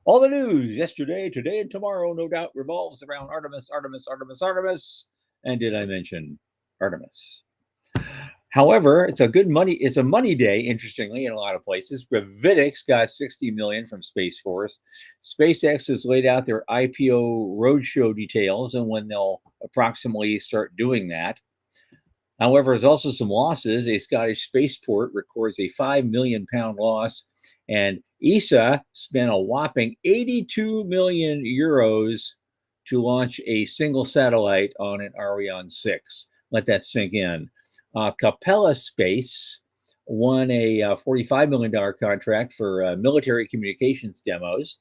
All the news yesterday, today, and tomorrow no doubt revolves around Artemis, Artemis, Artemis, Artemis. And did I mention Artemis? However, it's a money day, interestingly, in a lot of places. Gravitic's got $60 million from Space Force. SpaceX has laid out their IPO roadshow details and when they'll approximately start doing that. However, there's also some losses. A Scottish spaceport records a £5 million loss, and ESA spent a whopping 82 million euros to launch a single satellite on an Ariane 6. Let that sink in. Capella Space won a $45 million contract for military communications demos.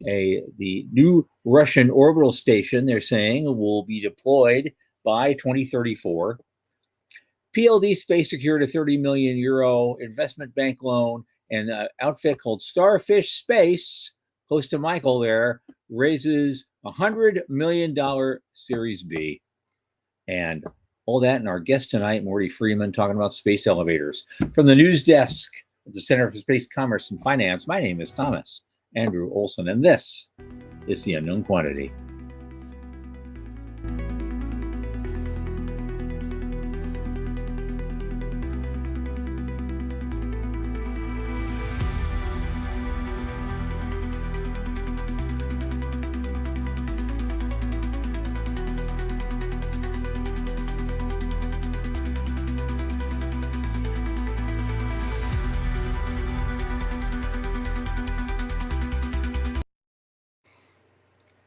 The new Russian orbital station, they're saying, will be deployed by 2034. PLD Space secured a 30 million euro investment bank loan, and an outfit called Starfish Space, close to Michael there, raises $100 million Series B. And all that, and our guest tonight, Mordy Friedman, talking about space elevators. From the news desk at the Center for Space Commerce and Finance, my name is Thomas Andrew Olson, and this is The Unknown Quantity.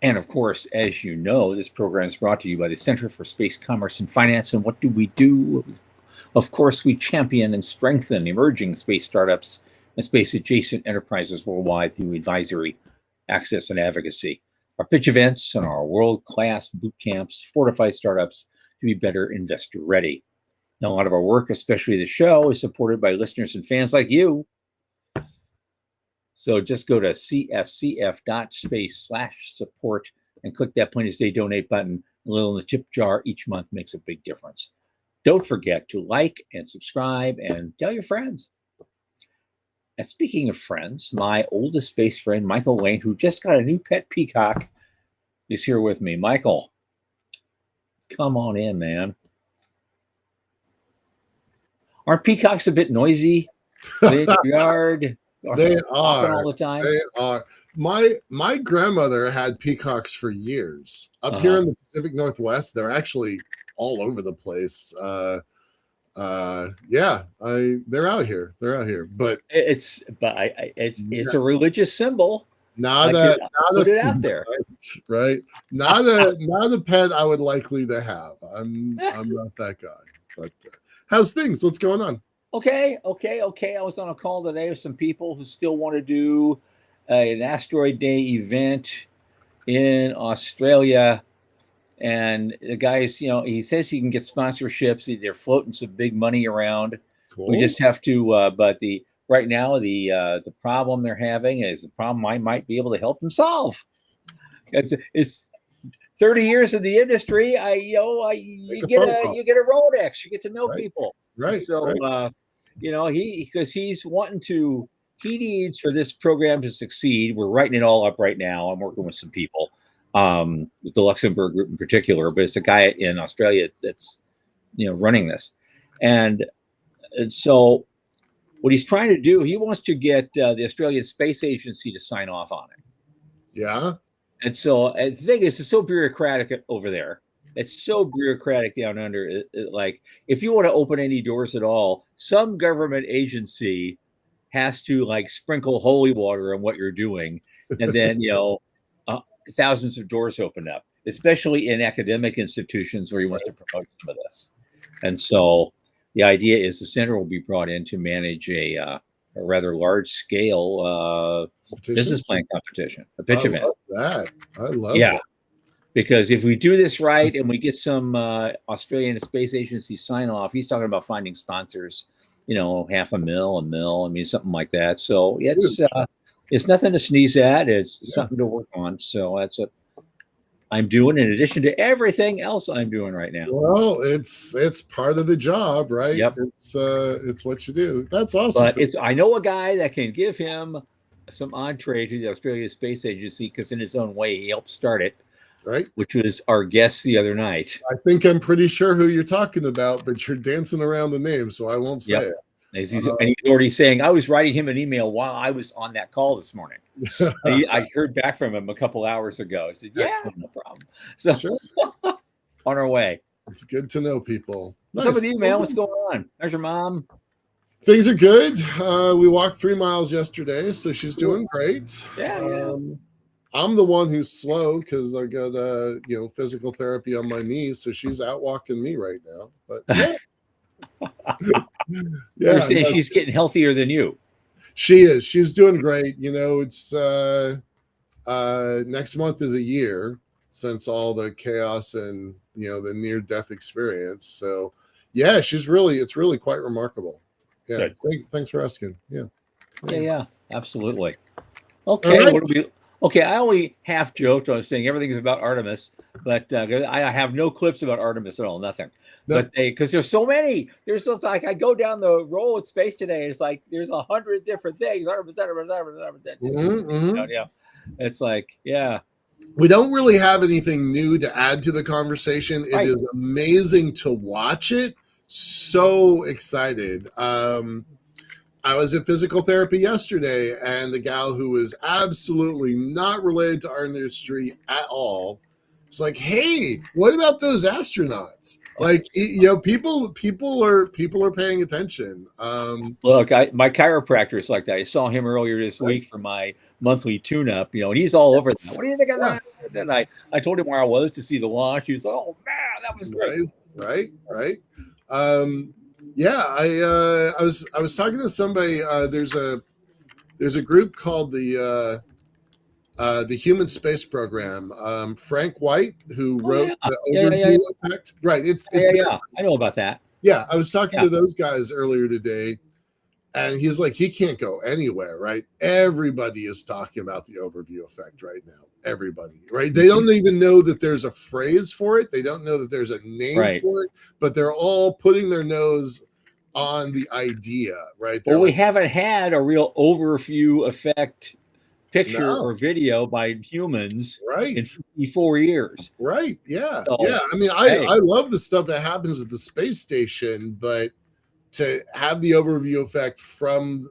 And of course, as you know, this program is brought to you by the Center for Space Commerce and Finance. And what do? Of course, we champion and strengthen emerging space startups and space adjacent enterprises worldwide through advisory, access, and advocacy. Our pitch events and our world-class boot camps fortify startups to be better investor ready. Now, a lot of our work, especially the show, is supported by listeners and fans like you. So just go to cscf.space/support and click that Plainest Day donate button. A little in the tip jar each month makes a big difference. Don't forget to like and subscribe and tell your friends. And speaking of friends, my oldest space friend, Michael Lane, who just got a new pet peacock, is here with me. Michael, come on in, man. Aren't peacocks a bit noisy? In your yard? They are all the time. They are. My grandmother had peacocks for years. Up here in the Pacific Northwest, they're actually all over the place. They're out here. They're out here. But it's a religious symbol. Put it out there. Right. Not a pet I would likely to have. I'm not that guy. But how's things? What's going on? Okay. I was on a call today with some people who still want to do an Asteroid Day event in Australia. And the guys, he says he can get sponsorships. They're floating some big money around. Cool. We just have to, but right now, the problem they're having is the problem I might be able to help them solve. It's 30 years in the industry. You get a Rolodex. You get to know people. Right. So, right. He needs for this program to succeed. We're writing it all up right now. I'm working with some people, with the Luxembourg group in particular, but it's a guy in Australia that's, running this. And so what he's trying to do, he wants to get the Australian Space Agency to sign off on it. Yeah. And so the thing is, it's so bureaucratic over there. It's so bureaucratic down under. Like, if you want to open any doors at all, some government agency has to sprinkle holy water on what you're doing, and then thousands of doors open up, especially in academic institutions where he wants to promote some of this. And so the idea is the center will be brought in to manage a rather large scale business plan competition, a pitch event. I love that. Because if we do this right and we get some Australian Space Agency sign off, he's talking about finding sponsors, $500,000, $1 million, something like that. So it's nothing to sneeze at. It's something to work on. So that's what I'm doing in addition to everything else I'm doing right now. Well, it's part of the job, right? Yep. It's what you do. That's awesome. But I know a guy that can give him some entree to the Australian Space Agency because, in his own way, he helped start it, right? which was our guest the other night. I think I'm pretty sure who you're talking about, but you're dancing around the name, so I won't say Yep. it. And he's already saying, I was writing him an email while I was on that call this morning. I heard back from him a couple hours ago. I said, yeah, Excellent. no problem. So Sure. on our way. It's good to know people. What's up with you, man? What's going on? How's your mom? Things are good. We walked 3 miles yesterday, so she's doing great. Yeah. I'm the one who's slow because I got physical therapy on my knees, so she's out walking me right now. But yeah, You're saying she's getting healthier than you. She is. She's doing great. It's next month is a year since all the chaos and the near-death experience. So yeah, it's really quite remarkable. Yeah. Thanks for asking. Yeah, absolutely. Okay. Right. Okay, I only half joked. I was saying everything is about Artemis, but I have no clips about Artemis at all, nothing. No. But because there's so many. There's so like I go down the road in space today. It's like there's 100 different things. Artemis. Mm-hmm. Yeah, it's like We don't really have anything new to add to the conversation. It is amazing to watch it. So excited. I was in physical therapy yesterday, and the gal who was absolutely not related to our industry at all was like, "Hey, what about those astronauts?" Like, people are paying attention. Look, my chiropractor is like that. I saw him earlier this week for my monthly tune-up. And he's all over that. What do you think of that? And I told him where I was to see the launch. He was like, "Oh man, that was great." Right. Yeah, I was talking to somebody. There's a group called the Human Space Program. Frank White, who wrote the Overview Effect. Right. It's I know about that. Yeah, I was talking to those guys earlier today, and he's like, he can't go anywhere. Right. Everybody is talking about the Overview Effect right now. Everybody. Right. They don't even know that there's a phrase for it. They don't know that there's a name for it, but they're all putting their nose on the idea, right? Well, we haven't had a real overview effect picture or video by humans in 54 years. Right. Yeah. So, yeah. I mean, I love the stuff that happens at the space station, but to have the overview effect from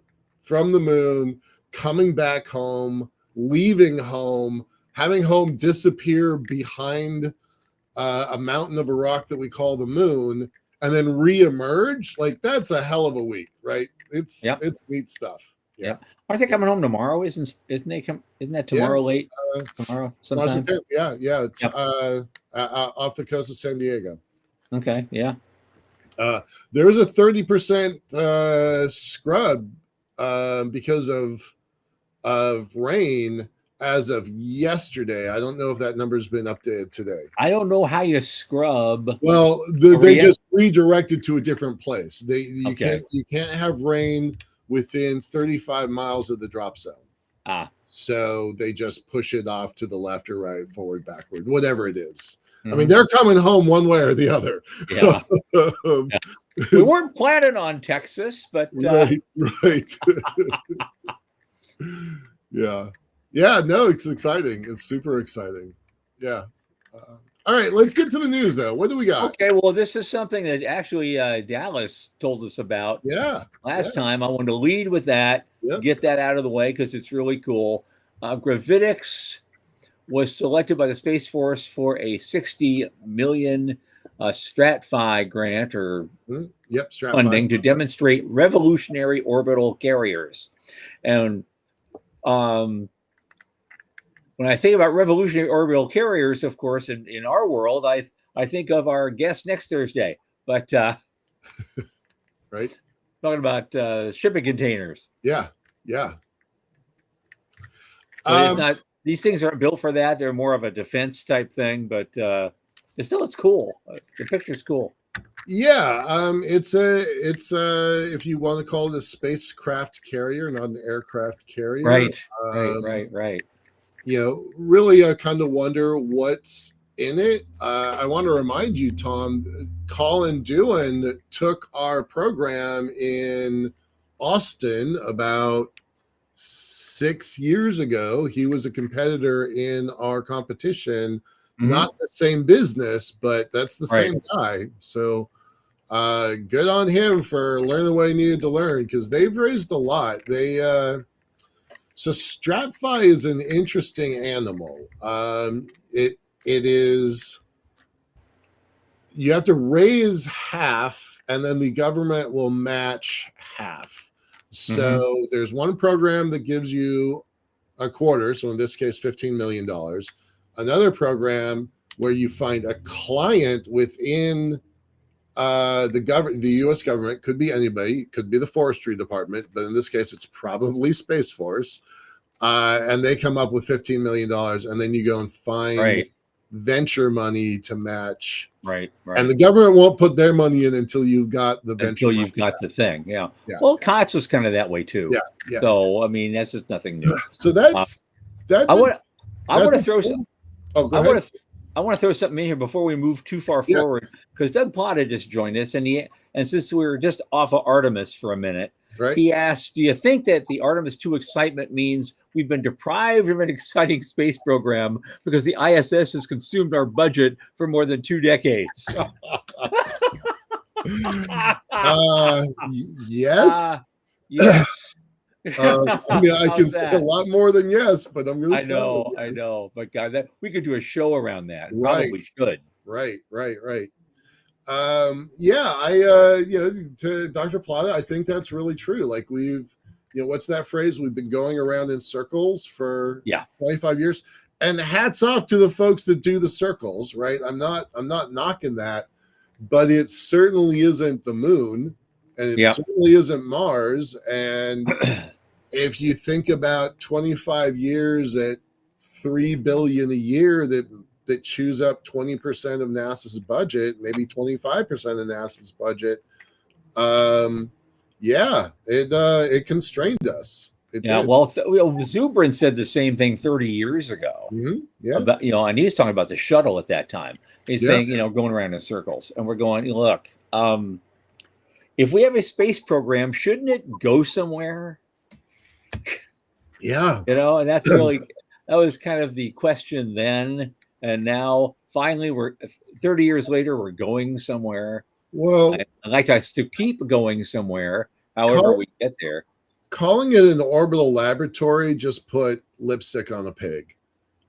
the moon, coming back home, leaving home, having home disappear behind a mountain of a rock that we call the moon, and then reemerge, like that's a hell of a week, right? It's neat stuff. Yeah. Aren't they coming home tomorrow? Isn't that tomorrow late? Tomorrow sometime? Yeah. It's off the coast of San Diego. Okay, yeah. There was a 30% scrub because of rain as of yesterday. I don't know if that number's been updated today. I don't know how you scrub. Well, they just redirected to a different place. You can't have rain within 35 miles of the drop zone. So they just push it off to the left or right, forward, backward, whatever it is. I mean, they're coming home one way or the other. Yeah. We weren't planning on Texas, but right. Yeah, no, it's exciting. It's super exciting. Yeah. All right, let's get to the news, though. What do we got? Okay, well, this is something that actually Dallas told us about last time. I wanted to lead with that, get that out of the way because it's really cool. Gravitics was selected by the Space Force for a $60 million STRATFI grant or funding to demonstrate revolutionary orbital carriers. And when I think about revolutionary orbital carriers, of course, in our world, I think of our guest next Thursday. But right, talking about shipping containers. Yeah. But it's not. These things aren't built for that. They're more of a defense type thing. But it's cool. The picture's cool. Yeah, it's if you want to call it a spacecraft carrier, not an aircraft carrier. Right. Really, I kind of wonder what's in it. I want to remind you, Tom, Colin Doohan took our program in Austin about 6 years ago, he was a competitor in our competition, Mhm. not the same business, but that's the Right. same guy. So good on him for learning what he needed to learn, because they've raised a lot. So StratFi is an interesting animal. It is, you have to raise half, and then the government will match half. So there's one program that gives you a quarter, so in this case, $15 million. Another program where you find a client within the U.S. government, could be anybody, could be the forestry department, but in this case, it's probably Space Force. And they come up with $15 million, and then you go and find Right. venture money to match. Right. And the Right. government won't put their money in until you've got the venture Until money. you've got the thing. Yeah. Yeah. Well, Cox was kind of that way too. Yeah. Yeah. So I mean, that's just nothing new. So Uh, that's I a want I want that's to a throw some. oh, go I ahead. want to. I want to throw something in here before we move too far Yeah. forward, because Doug Plata just joined us, and since we were just off of Artemis for a minute, Right. he asked, "Do you think that the Artemis 2 excitement means we've been deprived of an exciting space program because the ISS has consumed our budget for more than 2 decades?" Yes. Yes. I mean, I can How's say a that? lot more than yes, but I'm going to I start with know, I yes. know, but God, that we could do a show around that, and Right. probably should. Right. Yeah, to Dr. Plata, I think that's really true. Like what's that phrase? We've been going around in circles for Yeah. 25 years. And hats off to the folks that do the circles, right? I'm not knocking that, but it certainly isn't the moon, and it Yeah. certainly isn't Mars. And if you think about 25 years at 3 billion a year that chews up 20% of NASA's budget, maybe 25% of NASA's budget. Yeah, it constrained us. It Yeah, did. well, Zubrin said the same thing 30 years ago Yeah. about, and he's talking about the shuttle at that time. He's Yeah. saying, going around in circles, and we're going, look, if we have a space program, shouldn't it go somewhere? Yeah. And that's really, that was kind of the question then. And now finally we're 30 years later, we're going somewhere. Well, I'd like us to keep going somewhere, however we get there. Calling it an orbital laboratory just put lipstick on a pig.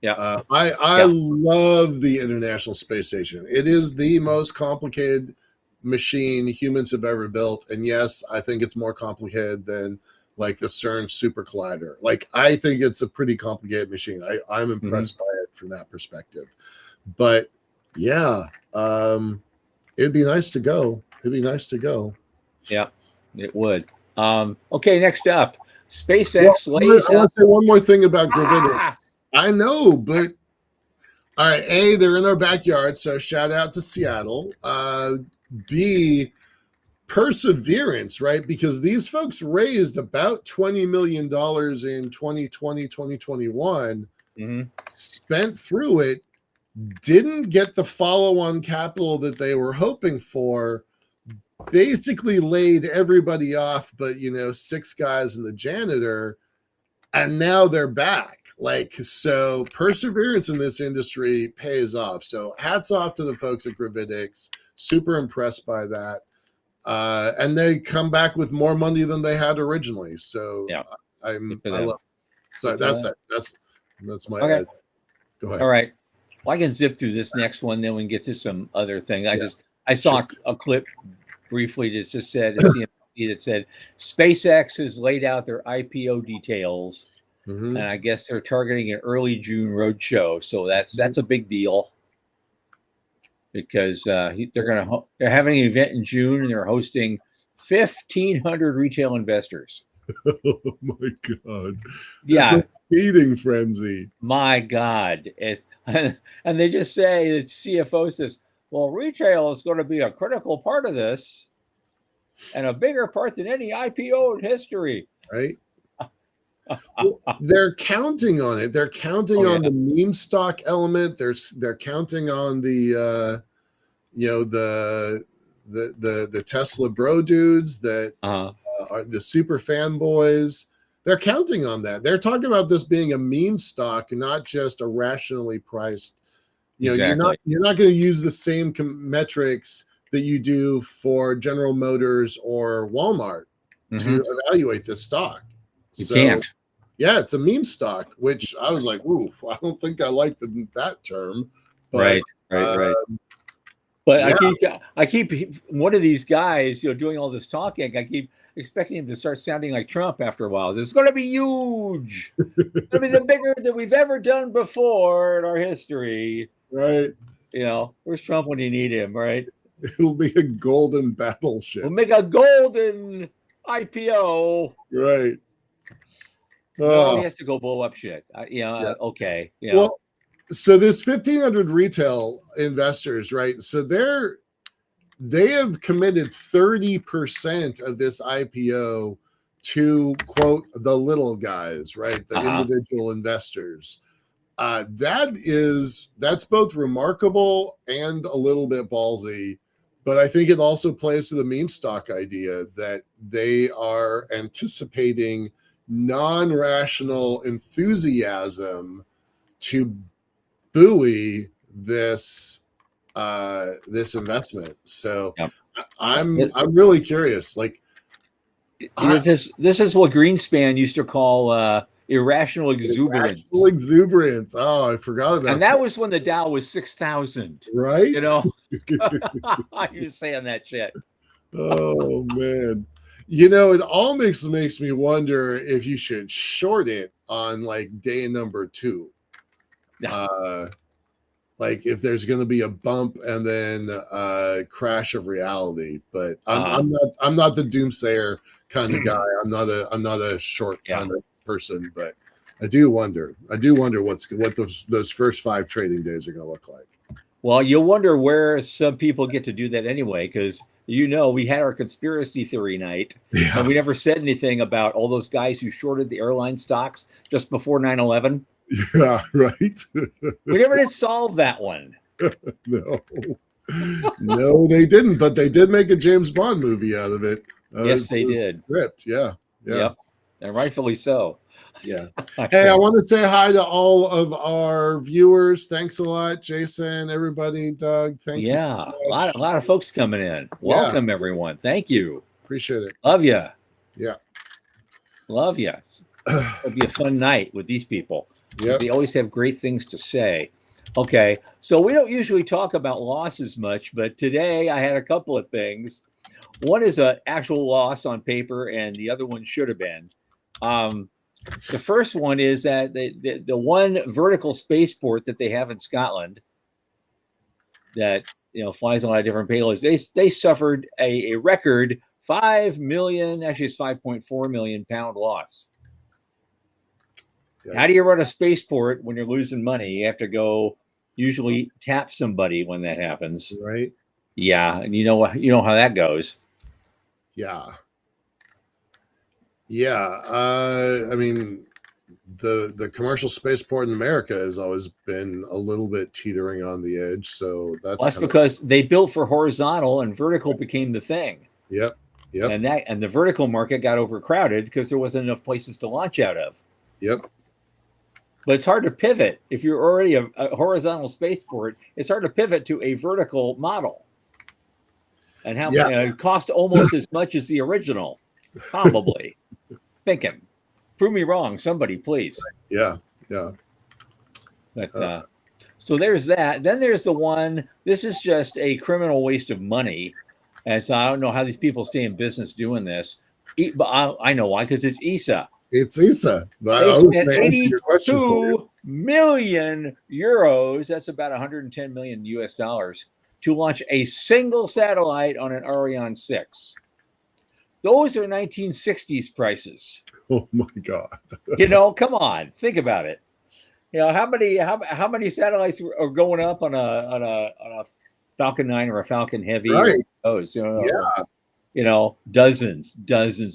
Yeah. I love the International Space Station. It is the most complicated machine humans have ever built. And yes, I think it's more complicated than like the CERN super collider. Like, I think it's a pretty complicated machine. I'm impressed by it from that perspective. But yeah, it'd be nice to go. It'd be nice to go. Yeah, it would. Okay, next up, SpaceX lays I want out. to say one more thing about gravitic. I know, but all right. A, they're in our backyard, so shout out to Seattle. B, perseverance, right? Because these folks raised about $20 million in 2020, 2021, spent through it, didn't get the follow-on capital that they were hoping for, basically laid everybody off but 6 guys and the janitor, and now they're back. Like, so perseverance in this industry pays off. So hats off to the folks at Gravitics. Super impressed by that. And they come back with more money than they had originally. So Yeah, I love it. So that's it. That's my okay. Go ahead. All right. Well, I can zip through this next one, then we can get to some other thing. I saw a clip briefly that just said that said SpaceX has laid out their IPO details, and I guess they're targeting an early June roadshow. So that's a big deal, because they're having an event in June, and they're hosting 1,500 retail investors. Oh my God! Yeah, it's a feeding frenzy. My God, and they just say, the CFO says, "Well, retail is going to be a critical part of this, and a bigger part than any IPO in history." Right? Well, they're counting on it. They're counting on the meme stock element. They're counting on the the Tesla bro dudes that are the super fanboys. they're counting on that. They're talking about this being a meme stock, not just a rationally priced. Exactly. You're not going to use the same metrics that you do for General Motors or Walmart to evaluate this stock. You can't. Yeah, it's a meme stock, which I was like, ooh, I don't think I like that term. But, Right. But yeah. I keep one of these guys, doing all this talking. I keep expecting him to start sounding like Trump after a while. It's going to be huge. It's going to be the bigger that we've ever done before in our history. Right. Where's Trump when you need him, right? It'll be a golden battleship. We'll make a golden IPO. Right. No, he has to go blow up shit. Okay. Well, so this 1,500 retail investors, right? So they have committed 30% of this IPO to, quote, the little guys, right? The individual investors. That's both remarkable and a little bit ballsy, but I think it also plays to the meme stock idea that they are anticipating non-rational enthusiasm to buoy this investment. So I'm really curious. Like, this is what Greenspan used to call irrational exuberance. Irrational exuberance. Oh, I forgot about and that was when the Dow was 6,000. Right? I was saying that shit. Oh man. It all makes me wonder if you should short it on like day number 2. Like if there's going to be a bump and then a crash of reality. But I'm not the doomsayer kind of guy. I'm not a short kind of person. But I do wonder what those first 5 trading days are going to look like. Well, you'll wonder where some people get to do that anyway, because we had our conspiracy theory night, and we never said anything about all those guys who shorted the airline stocks just before 9/11. Yeah, right. We never did solve that one. No, they didn't, but they did make a James Bond movie out of it. Yes, they did. Script, yeah. Yep, and rightfully so. Yeah. Hey, I want to say hi to all of our viewers. Thanks a lot, Jason, everybody, Doug. Thank you so much. A lot of folks coming in. Welcome, everyone. Thank you. Appreciate it. Love you. Yeah. Love you. It'll be a fun night with these people. Yep. They always have great things to say. Okay, so we don't usually talk about losses much, but today I had a couple of things. One is an actual loss on paper, and the other one should have been. The first one is that the one vertical spaceport that they have in Scotland that flies a lot of different payloads, they suffered a record 5 million, actually it's 5.4 million pound loss. How do you run a spaceport when you're losing money? You have to go usually tap somebody when that happens. Right. Yeah. And you know how that goes. Yeah. Yeah. I mean, the commercial spaceport in America has always been a little bit teetering on the edge. So that's because they built for horizontal and vertical became the thing. Yep. And the vertical market got overcrowded because there wasn't enough places to launch out of. Yep. But it's hard to pivot. If you're already a horizontal spaceport, it's hard to pivot to a vertical model. And it cost almost as much as the original, probably. Thinking. Prove me wrong, somebody, please. Yeah. But so there's that. Then there's the one, this is just a criminal waste of money. And so I don't know how these people stay in business doing this. But I know why, because it's ESA. It's ESA. They spent 82 million euros, that's about 110 million US dollars, to launch a single satellite on an Ariane 6. Those are 1960s prices. Oh my God. Come on, think about it. How many satellites are going up on a Falcon 9 or a Falcon Heavy? Right. Dozens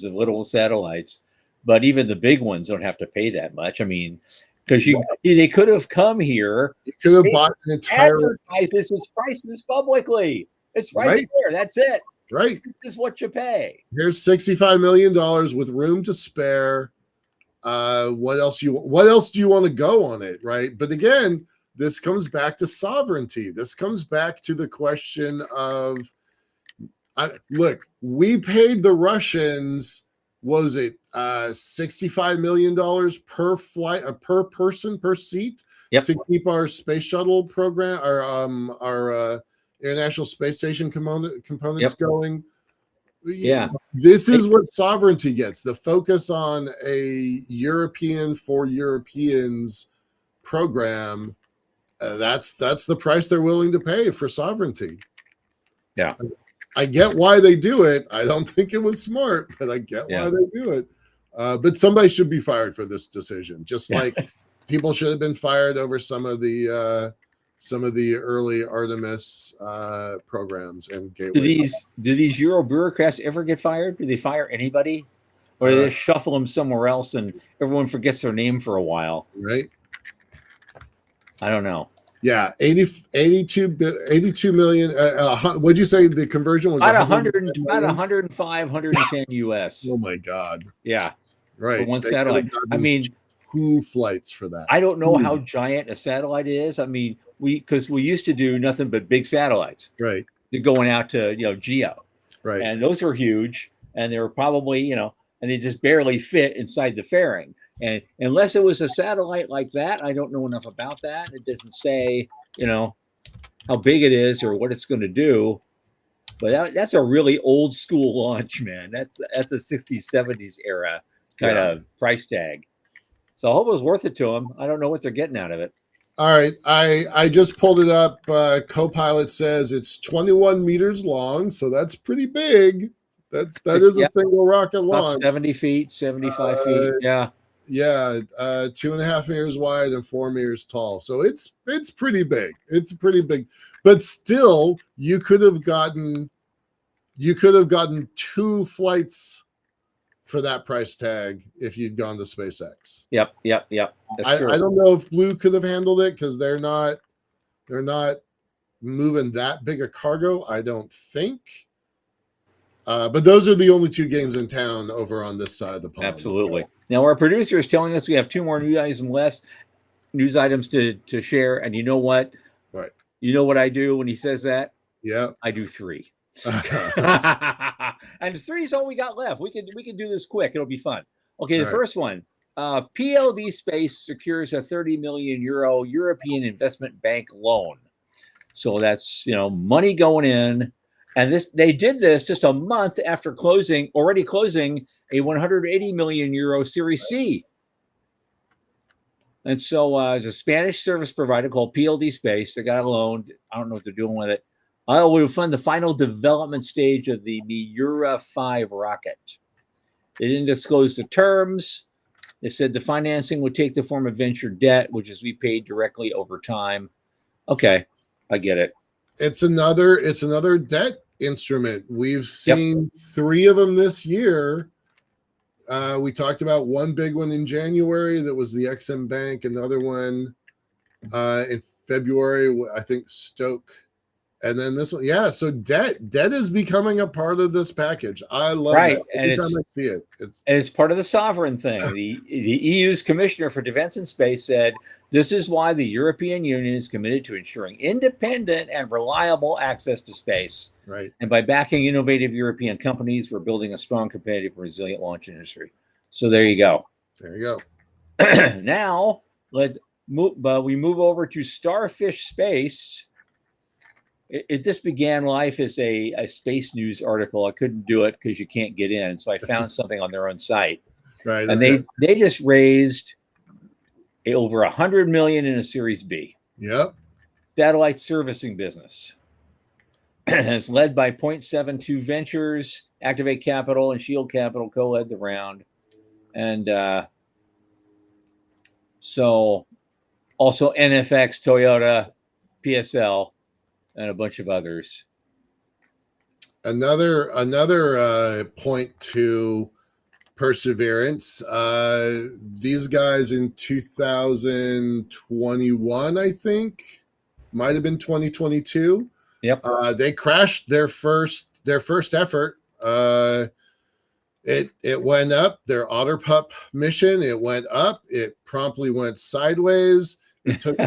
of little satellites. But even the big ones don't have to pay that much. I mean, because they could have come here. You could have bought an entire. Advertises its prices publicly. It's right there. That's it. Right. This is what you pay. Here's $65 million with room to spare. What else do you want to go on it, right? But again, this comes back to sovereignty. This comes back to the question of, look, we paid the Russians, what was it, $65 million per flight, per person, per seat, to keep our space shuttle program, our International Space Station components going. Yeah. This is what sovereignty gets, the focus on a European for Europeans program. That's the price they're willing to pay for sovereignty. Yeah. I get why they do it. I don't think it was smart, but I get why they do it. But somebody should be fired for this decision, just like people should have been fired over some of the early Artemis programs and gateway. Do these Euro bureaucrats ever get fired? Do they fire anybody, or do they just shuffle them somewhere else and everyone forgets their name for a while? Right. I don't know. Yeah, 82 million. What'd you say the conversion was? About 105, 110 US. Oh my God. Yeah. Right. For one satellite. I mean, 2 flights for that. I don't know how giant a satellite is. I mean, because we used to do nothing but big satellites. Right. They're going out to, GEO. Right. And those were huge. And they were probably, and they just barely fit inside the fairing. And unless it was a satellite like that, I don't know enough about that. It doesn't say, how big it is or what it's going to do. But that's a really old school launch, man. That's a 60s, 70s era kind of price tag. So I hope it was worth it to them. I don't know what they're getting out of it. All right. I just pulled it up. Copilot says it's 21 meters long. So that's pretty big. That is a single rocket launch. About 70 feet, 75 feet. Yeah. Yeah, 2.5 meters wide and 4 meters tall. So it's pretty big. It's pretty big, but still, you could have gotten 2 flights for that price tag if you'd gone to SpaceX. Yep. I don't know if Blue could have handled it because they're not moving that big a cargo. I don't think. But those are the only 2 games in town over on this side of the pond. Absolutely. Now, our producer is telling us we have 2 more news items to share. And you know what? Right. You know what I do when he says that? Yeah. I do 3. And 3 is all we got left. We can do this quick. It'll be fun. Okay, the first one. PLD Space secures a 30 million euro European Investment Bank loan. So that's, money going in. And they did this just a month after already closing a 180 million euro Series C. And so it's a Spanish service provider called PLD Space. They got a loan. I don't know what they're doing with it. Will fund the final development stage of the Miura 5 rocket. They didn't disclose the terms. They said the financing would take the form of venture debt, which is we paid directly over time. Okay, I get it. It's another debt instrument. We've seen 3 of them this year. We talked about one big one in January that was the XM Bank, another one in February, I think Stoke, and then this one. Yeah, so debt is becoming a part of this package. I love it. Every time I see it, it's part of the sovereign thing. The EU's Commissioner for Defense and Space said this is why the European Union is committed to ensuring independent and reliable access to space. Right. And by backing innovative European companies, we're building a strong, competitive, resilient launch industry. So there you go. There you go. Now let's move. We move over to Starfish Space. This began life as a space news article. I couldn't do it because you can't get in. So I found something on their own site. Right. And they just raised over $100 million in a Series B. Yep. Satellite servicing business. It's led by Point72 Ventures, Activate Capital, and Shield Capital co-led the round. And so also NFX, Toyota, PSL, and a bunch of others. Another point to perseverance. These guys in 2021, I think, might have been 2022. Yep. They crashed their first effort. It went up. Their Otter Pup mission, it went up. It promptly went sideways. It took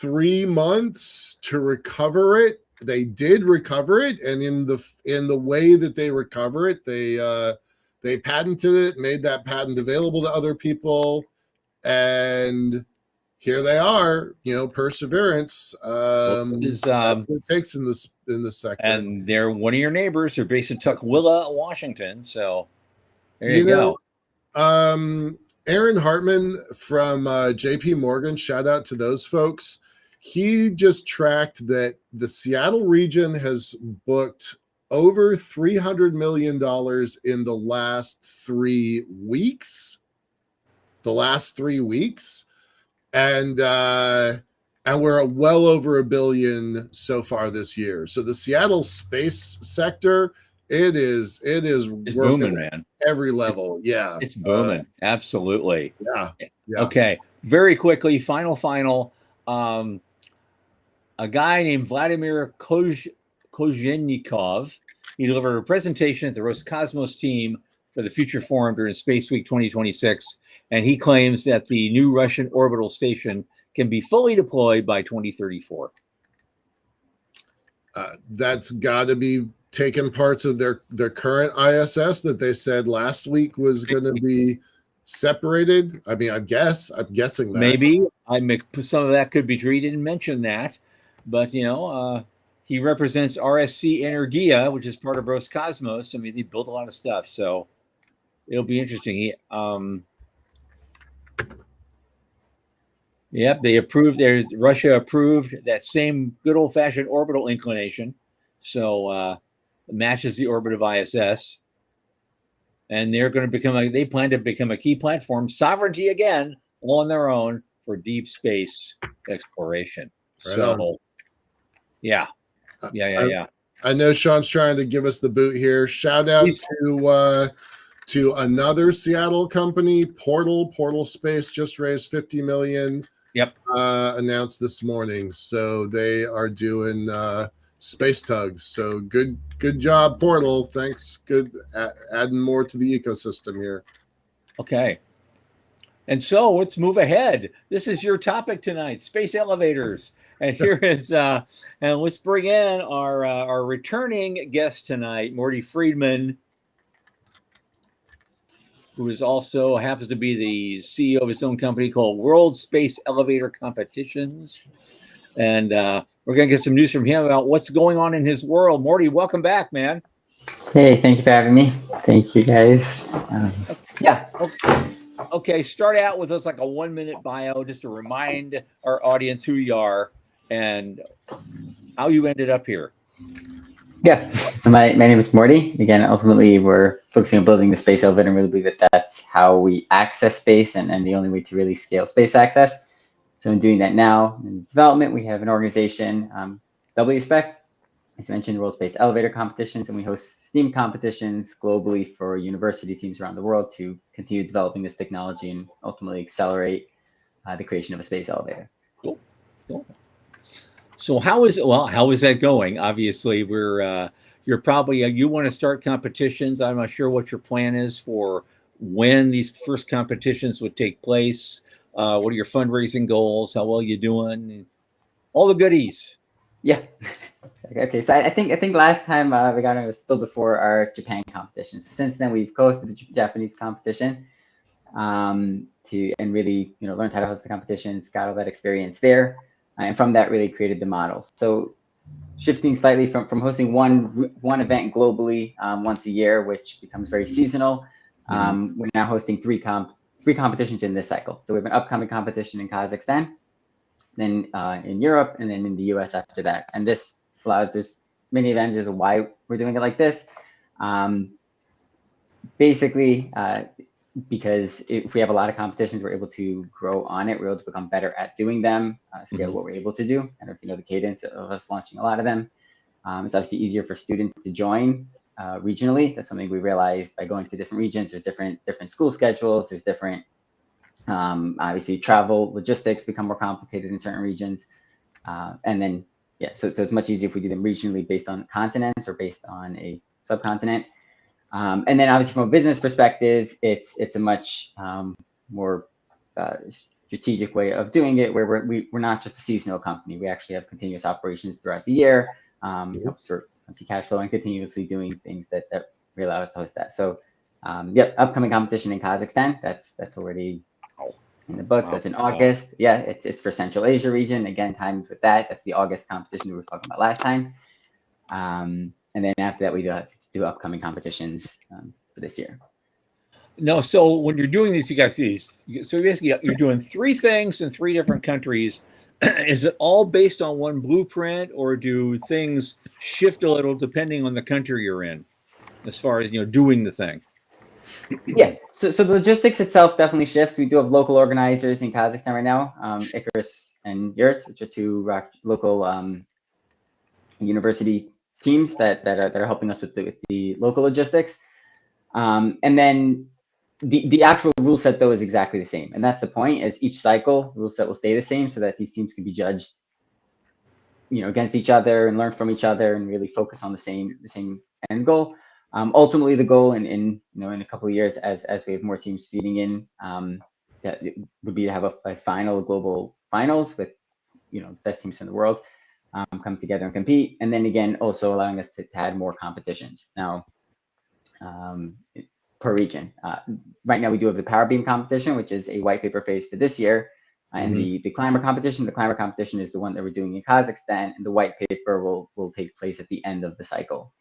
3 months to recover it. They did recover it, and in the way that they recover it, they patented it, made that patent available to other people, and here they are. Perseverance. That's what it takes in this sector. And they're one of your neighbors. They're based in Tukwila, Washington. So there you go. Aaron Hartman from JP Morgan, shout out to those folks. He just tracked that the Seattle region has booked over $300 million in the last 3 weeks. And we're well over $1 billion so far this year. So the Seattle space sector, it's booming, man. Every level. Yeah. It's booming. Absolutely. Yeah. Okay. Very quickly, final. A guy named Vladimir Kozhennikov, he delivered a presentation at the Roscosmos team for the Future Forum during Space Week 2026, and he claims that the new Russian orbital station can be fully deployed by 2034. That's got to be taking parts of their current ISS that they said last week was going to be separated. I mean, I'm guessing that. Maybe some of that could be true. He didn't mention that, but he represents RSC Energia, which is part of Roscosmos. I mean, they build a lot of stuff, so it'll be interesting. They approved. Russia approved that same good old-fashioned orbital inclination, so it matches the orbit of ISS, and they're going to they plan to become a key platform, sovereignty again, all on their own for deep space exploration. Right so, on. yeah. I know Sean's trying to give us the boot here. Shout out to another Seattle company, Portal Space, just raised $50 million. Yep. Announced this morning. So they are doing space tugs. So good job, Portal. Thanks. Good adding more to the ecosystem here. Okay. And so let's move ahead. This is your topic tonight, space elevators. And here is, and let's bring in our returning guest tonight, Mordy Friedman, who is also happens to be the CEO of his own company called World Space Elevator Competitions. And we're going to get some news from him about what's going on in his world. Mordy, welcome back, man. Hey, thank you for having me. Thank you, guys. Yeah. Okay, start out with us like a 1-minute bio just to remind our audience who you are and how you ended up here. Yeah, so my name is Mordy. Again, ultimately, we're focusing on building the space elevator and really believe that that's how we access space and the only way to really scale space access. So in doing that now, in development, we have an organization, WSpec, as you mentioned, World Space Elevator Competitions, and we host STEAM competitions globally for university teams around the world to continue developing this technology and ultimately accelerate the creation of a space elevator. Cool. So how is that going? Obviously, you're probably you want to start competitions. I'm not sure what your plan is for when these first competitions would take place. What are your fundraising goals? How well you doing? All the goodies. Yeah. Okay. So I think last time we got it was still before our Japan competition. So since then we've hosted the Japanese competition and really learned how to host the competitions, got all that experience there. And from that, really created the model. So shifting slightly from hosting one event globally once a year, which becomes very seasonal, we're now hosting three competitions in this cycle. So we have an upcoming competition in Kazakhstan, then in Europe, and then in the US after that. And this there's many advantages of why we're doing it like this. Basically, because if we have a lot of competitions, we're able to grow on it. We're able to become better at doing them, scale what we're able to do. I don't know if you know the cadence of us launching a lot of them. It's obviously easier for students to join regionally. That's something we realized by going to different regions. There's different school schedules. There's different, obviously, travel logistics become more complicated in certain regions. And then, so it's much easier if we do them regionally based on continents or based on a subcontinent. And then obviously from a business perspective, it's a much more strategic way of doing it, where we're not just a seasonal company. We actually have continuous operations throughout the year. Helps for obviously cash flow and continuously doing things that really allow us to host that. So, yep, upcoming competition in Kazakhstan. That's already in the books. That's in August. Yeah, it's for Central Asia region. Again, times with that. That's the August competition we were talking about last time. And then after that, we do upcoming competitions for this year. No, so when you're doing these, you got these. So basically, you're doing 3 things in 3 different countries. Is it all based on one blueprint, or do things shift a little depending on the country you're in, as far as doing the thing? Yeah. So the logistics itself definitely shifts. We do have local organizers in Kazakhstan right now, Icarus and Yurt, which are 2 local university teams that are helping us with the local logistics. And then the actual rule set, though, is exactly the same. And that's the point, is each cycle rule set will stay the same, so that these teams can be judged against each other and learn from each other and really focus on the same end goal. Ultimately, the goal in a couple of years, as we have more teams feeding in, that would be to have a final global finals with the best teams in the world come together and compete, and then again also allowing us to add more competitions now per region. Right now we do have the Power Beam competition, which is a white paper phase for this year, and the climber competition. The climber competition is the one that we're doing in Kazakhstan, and the white paper will take place at the end of the cycle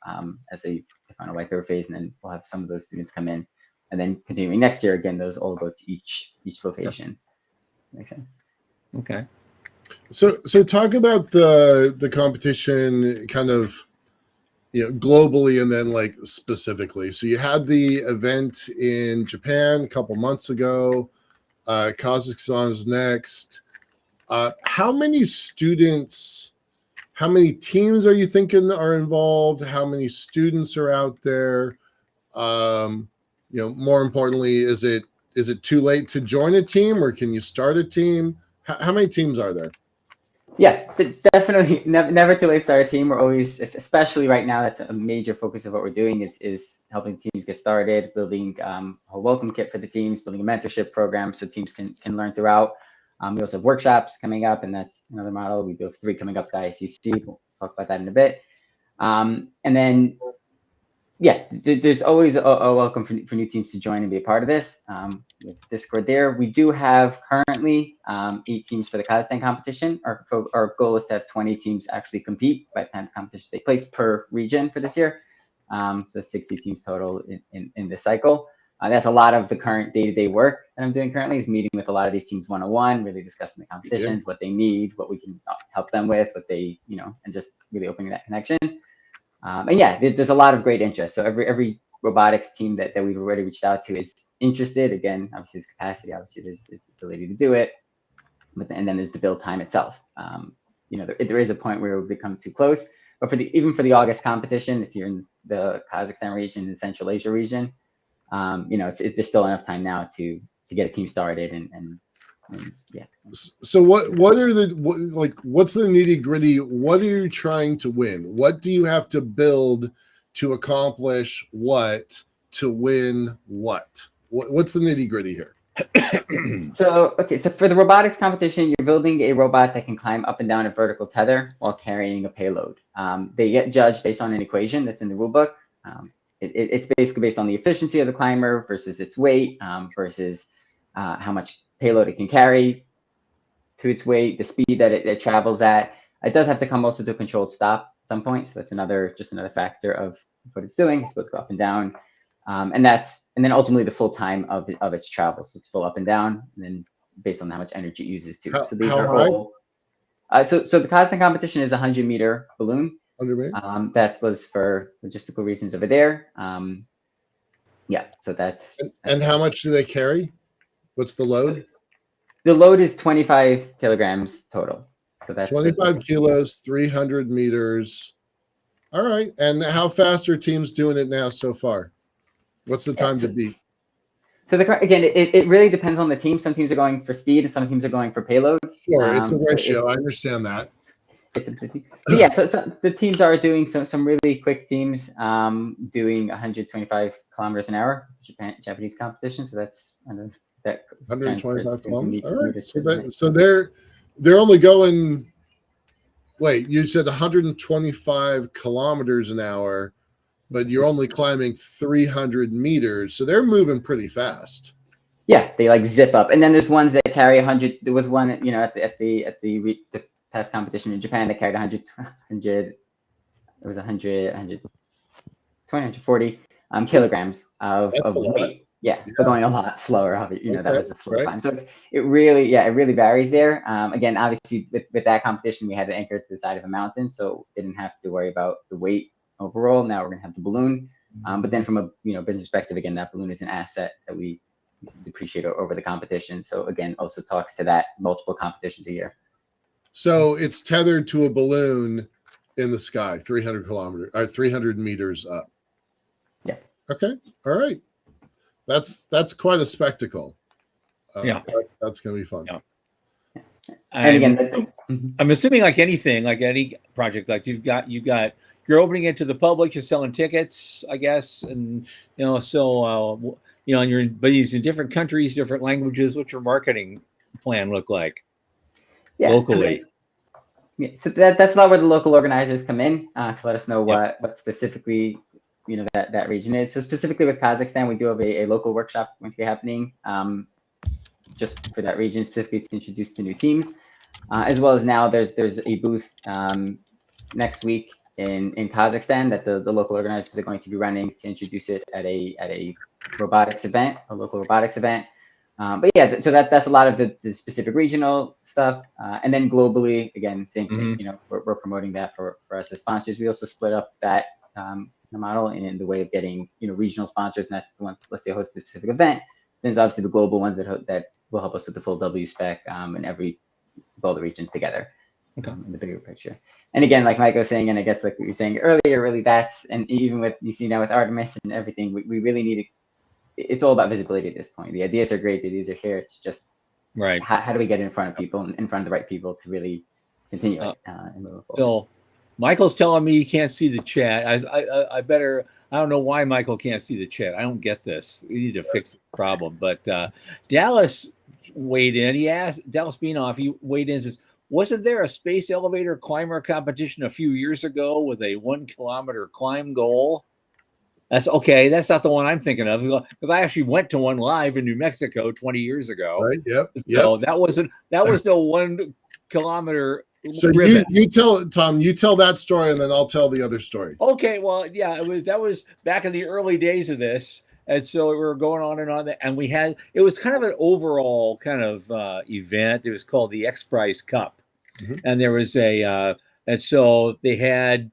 as a final white paper phase, and then we'll have some of those students come in, and then continuing next year, again, those all go to each location. Makes sense. Okay. So talk about the competition kind of globally, and then like specifically. So you had the event in Japan a couple months ago. Kazakhstan is next. How many students, how many teams are you thinking are involved? How many students are out there? More importantly, is it too late to join a team, or can you start a team? How many teams are there? Yeah, definitely never too late to start a team. We're always, especially right now, that's a major focus of what we're doing is helping teams get started, building a welcome kit for the teams, building a mentorship program so teams can learn throughout. We also have workshops coming up, and that's another model. We do have 3 coming up at ICC. We'll talk about that in a bit. And then, yeah, there's always a welcome for new teams to join and be a part of this. With Discord there, we do have currently 8 teams for the Kazakhstan competition. Our goal is to have 20 teams actually compete by the time the competition takes place per region for this year. So 60 teams total in this cycle. That's a lot of the current day-to-day work that I'm doing currently, is meeting with a lot of these teams one-on-one, really discussing the competitions, what they need, what we can help them with, what they, and just really opening that connection. And yeah, there's a lot of great interest. So every robotics team that we've already reached out to is interested. Again, obviously there's capacity, obviously there's the ability to do it, and then there's the build time itself. There is a point where it will become too close, but even for the August competition, if you're in the Kazakhstan region and Central Asia region, there's still enough time now to get a team started and yeah. So what's the nitty gritty? What are you trying to win? What do you have to build to accomplish what, to win what? What's the nitty gritty here? So for the robotics competition, you're building a robot that can climb up and down a vertical tether while carrying a payload. They get judged based on an equation that's in the rulebook. It's basically based on the efficiency of the climber versus its weight, versus how much payload it can carry to its weight, the speed that it travels at. It does have to come also to a controlled stop at some point. So that's another factor of what it's doing. It's supposed to go up and down. And then ultimately the full time of its travel. So it's full up and down, and then based on how much energy it uses too. So these are all. So the Kazakhstan competition is a 100-meter balloon. 100 meters? That was for logistical reasons over there. Yeah, so that's. And how much do they carry? What's the load? The load is 25 kilograms total. So that's 25 kilos, 300 meters. All right. And how fast are teams doing it now so far? What's the time to beat? So again, it really depends on the team. Some teams are going for speed, and some teams are going for payload. Sure, it's a ratio. I understand that. Yeah, so the teams are doing some really quick teams, doing 125 kilometers an hour, Japanese competition. So that's that 125 kilometers. All right. Meters So they're only going. Wait, you said 125 kilometers an hour, but you're only climbing 300 meters. So they're moving pretty fast. Yeah, they like zip up, and then there's ones that carry 100. There was one, at the past competition in Japan that carried 100. It was 100, 120, 140 kilograms of weight. Yeah, but going a lot slower. That was a slow climb. So it really varies there. Again, obviously with that competition, we had to anchor to the side of a mountain, so didn't have to worry about the weight overall. Now we're gonna have the balloon, but then from a business perspective, again, that balloon is an asset that we depreciate over the competition. So again, also talks to that multiple competitions a year. So it's tethered to a balloon in the sky, 300 meters up. Yeah. Okay. All right. That's quite a spectacle. That's gonna be fun. Yeah. I'm assuming like anything, like any project, like you're opening it to the public, you're selling tickets, I guess, and so and you're in different countries, different languages. What's your marketing plan look like locally? So that's a lot where the local organizers come in to let us know what specifically that region is. So specifically with Kazakhstan, we do have a local workshop going to be happening just for that region, specifically to introduce the new teams, as well as now there's a booth next week in Kazakhstan that the local organizers are going to be running to introduce it at a robotics event, a local robotics event. But yeah, so that's a lot of the specific regional stuff, and then globally, again, same thing. We're promoting that for us as sponsors. We also split up that the model in the way of getting regional sponsors, and that's the one. Let's say host a specific event. Then there's obviously the global ones that will help us with the full W spec and all the regions together in the bigger picture. And again, like Mike was saying, and I guess like what you were saying earlier, really and even with you see now with Artemis and everything, we really need to. It's all about visibility at this point. The ideas are great. The ideas are here. It's just how do we get in front of people, in front of the right people to really continue it and move forward. So Michael's telling me he can't see the chat. I don't know why Michael can't see the chat. I don't get this. We need to fix the problem. But Dallas weighed in. He asked, Dallas Beanoff, he weighed in and says, wasn't there a space elevator climber competition a few years ago with a 1 kilometer climb goal? That's okay. That's not the one I'm thinking of, because I actually went to one live in New Mexico 20 years ago. Right. Yep. So that was no 1 kilometer. So you tell Tom, you tell that story, and then I'll tell the other story. Okay. Well, yeah, that was back in the early days of this, and so we were going on, and it was kind of an overall kind of event. It was called the X Prize Cup, and there was and so they had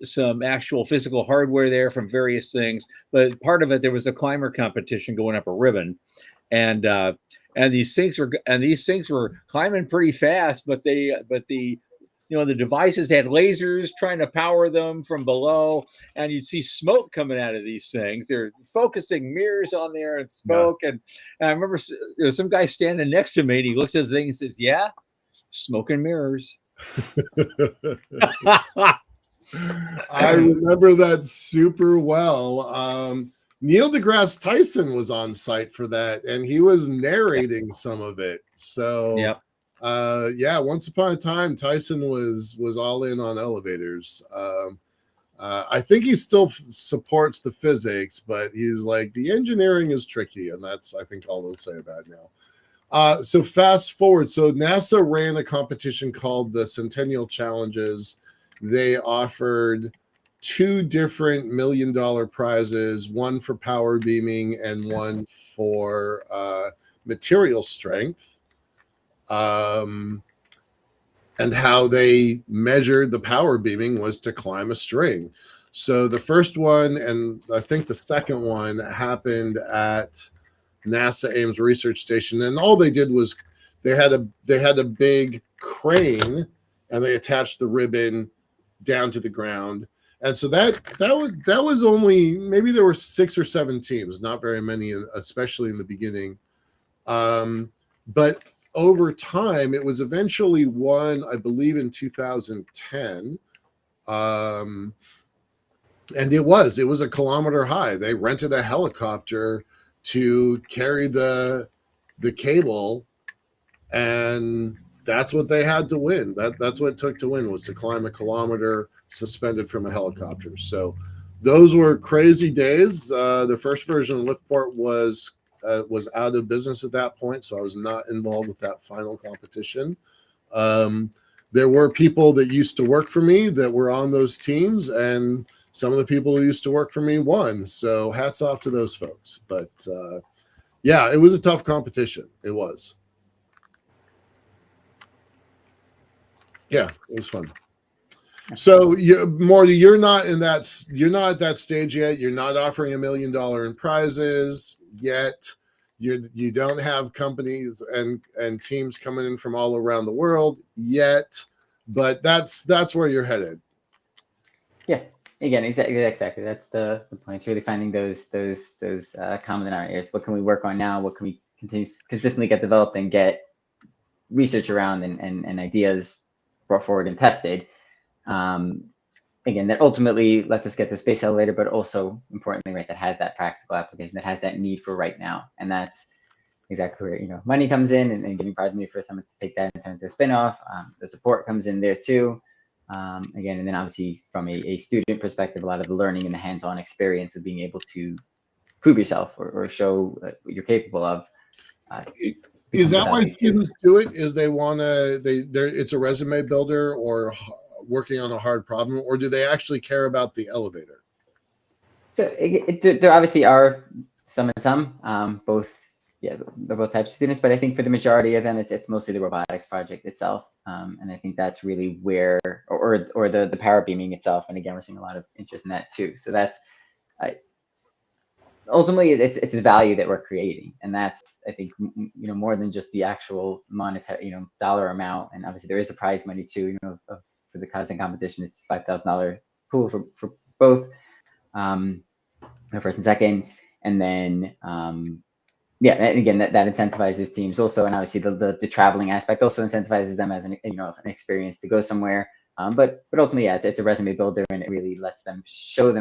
some actual physical hardware there from various things, but part of it, there was a climber competition going up a ribbon, and these things were climbing pretty fast, but the devices had lasers trying to power them from below, and you'd see smoke coming out of these things. They're focusing mirrors on there and smoke, and I remember there was some guy standing next to me, and he looks at the thing and says, "Yeah, smoke and mirrors." I remember that super well. Neil deGrasse Tyson was on site for that, and he was narrating some of it. So, once upon a time, Tyson was all in on elevators. I think he still supports the physics, but he's like, the engineering is tricky, and that's, I think, all they'll say about it now. So fast forward. So NASA ran a competition called the Centennial Challenges. They offered 2 different $1 million prizes, one for power beaming and one for material strength. And how they measured the power beaming was to climb a string. So the first one, and I think the second one, happened at NASA Ames Research Station. And all they did was they had a big crane, and they attached the ribbon down to the ground. And so that was only, maybe there were 6 or 7 teams, not very many, especially in the beginning. But over time, it was eventually won, I believe, in 2010. And it was a kilometer high. They rented a helicopter to carry the cable, and that's what they had to win. That's what it took to win, was to climb a kilometer suspended from a helicopter. So those were crazy days. The first version of Liftport was out of business at that point, so I was not involved with that final competition. There were people that used to work for me that were on those teams, and some of the people who used to work for me won. So hats off to those folks. But yeah, it was a tough competition. It was. Yeah, it was fun. So, Mordy, you're not at that stage yet. You're not offering $1 million in prizes yet. You don't have companies and teams coming in from all around the world yet, but that's where you're headed. Yeah. Again, exactly. That's the point. It's really finding those common areas. What can we work on now? What can we consistently get developed and get research around and ideas brought forward and tested? Again, that ultimately lets us get to a space elevator, but also importantly, right, that has that practical application, that has that need for right now. And that's exactly where money comes in, and giving prize money for someone to take that and turn it into a spinoff. The support comes in there too. Again, and then obviously from a student perspective, a lot of the learning and the hands-on experience of being able to prove yourself or show what you're capable of. Is that why students do it? Is they want to, it's a resume builder or working on a hard problem, or do they actually care about the elevator? So there obviously are some and some, both. Yeah, both types of students, but I think for the majority of them, it's mostly the robotics project itself, and I think that's really where, or the power beaming itself. And again, we're seeing a lot of interest in that too. So that's ultimately it's the value that we're creating, and that's, I think, more than just the actual monetary dollar amount. And obviously there is a prize money too, for the content competition. It's $5,000 pool for both, first and second, and then. Yeah, and again, that incentivizes teams also, and obviously the traveling aspect also incentivizes them as an experience to go somewhere. But ultimately, yeah, it's a resume builder, and it really lets them show